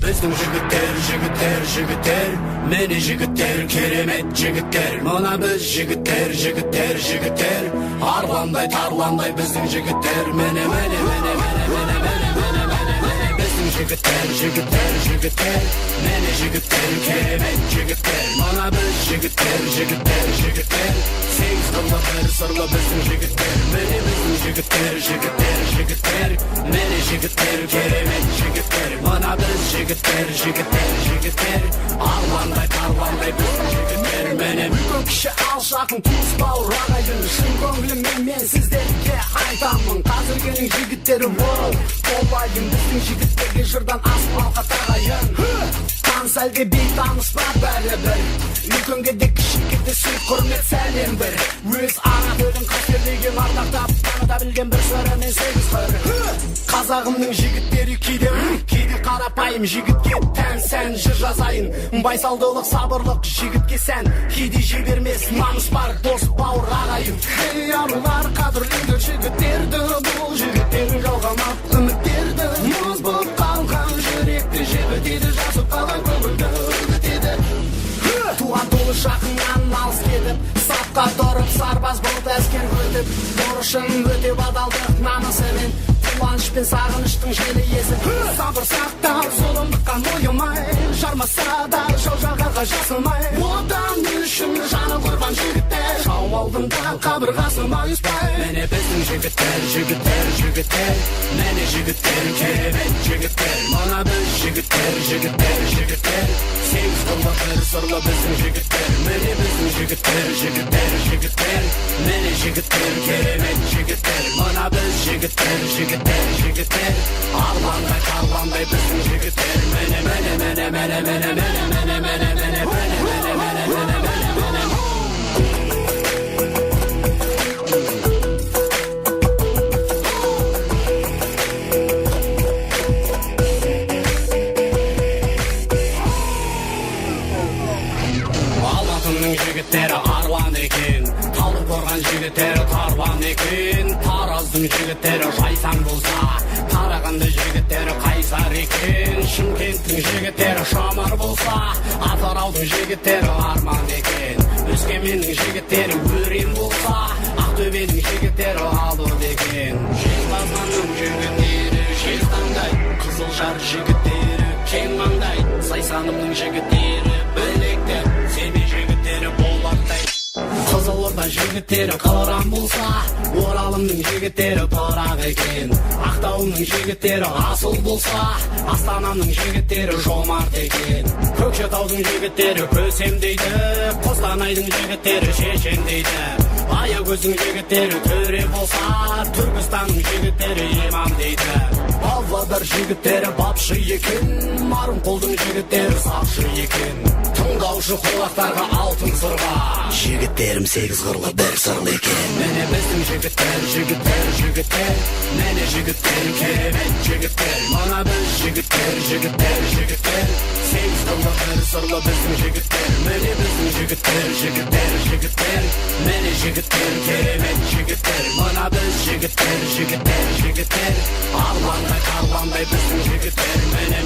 біздің жігіттер, міне жігіттер, керемет жігіттер. Мына біз жігіттер, арландай тарландай біздің жігіттер. Міне біздің жігіттер, міне жігіттер, керемет жігіттер. Мына біз жігіттер, сегіз қырлы бір сырлы біздің жігіттер. Міне біздің жігіттер, міне жігіттер, керемет жігіттер. Мына біз жігіттер, арландай тарландай біздің жігіттер. Міне үлкен кіші алшақын туыс бауыр ағайын, шын көңіліммен мен сіздерге айтамын. Қазіргінің жігіттері бол болайын, біздің жігіттерге жырдан аспалға тағайын. Таныс әлде бейтаныс па бәрібір, үлкенге де кішіге де сый құрмет сәлем бір. Өз ана тілін қастерлеген ардақтап таныта білген бір сырымен сегіз қыр. Қазағымның жігіттері кейде қарапайым, жігітке тән сән жыр жазайын. Байсалдылық, сабырлық жігітке сән, кейде жібермес намыс бар дос бауыр ағайын. Ей арулар, қадірлеңдер жігіттерді, бұл жігіттер жалғамақ үміттерді. Мұз болып қалған жүректі жібітеді, жасып қалған көңілді үгітеді. Туған туыс жақыннан алыс кетіп, сапқа тұрып сарбаз болып әскер өтіп, борышын өтеп адалдық намысымен, қуаныш пен сағыныштың желі есі. Сабыр сақтап зұлымдыққа мойымай, жармаса да жау жағарға жасымай, отан үшін жаны құрбан жігіттер, жау алдында қабырғасы майыспай. Міне біздің жігіттер, міне жігіттер, керемет жігіттер. Мына біз жігіттер, сегіз қырлы бір сырлы біздің жігіттер. Міне біздің жігіттер, міне жігіттер, керемет жігіттер. Мына біз жігіттер, арландай тарландай біздің жігіттер. Міне Алматының жігіттері арлан екен, Талдықорған жігіттері тарлан екен. Тараздың жігіттері жайсаң болса, Қарағанды жігіттері қайсар екен. Шымкенттің жігіттері шамар болса, Атыраудың жігіттері арман екен. Өскеменнің жігіттері өрен болса, Ақтөбенің жігіттері алып екен. Жезқазғанның жігіттері жезтаңдай, Қызылжар жігіттері кең маңдай, Сайсанымның жігіттері білекті, Семей жігіттері болақтай. Қызылорда жігіттері қыран болса, Оралымның жігіттері пырақ екен. Ақтауының жігіттері асыл болса, Астананың жігіттері жомарт екен. Көкшетаудың жігіттері көсем дейді, Қостанайдың жігіттері шешен дейді. Аягөздің жігіттері төре болса, Түркістанның жігіттері имам дейді. Павлодар жігіттері бапшы екен, Марынқолдың жігіттері сақшы екен. Тыңдаушы құлақтарға алтын сырға, жігіттерім сегіз қырлы бір сырлы екен. Міне біздің жігіттер, міне жігіттер, керемет жігіттер. Мына біз жігіттер, сегіз қырлы бір сырлы біздің жігіттер. Міне біздің жігіттер, міне жігіттер, керемет жігіттер. Мына біз жігіттер, арландай тарландай біздің жігіттер. Міне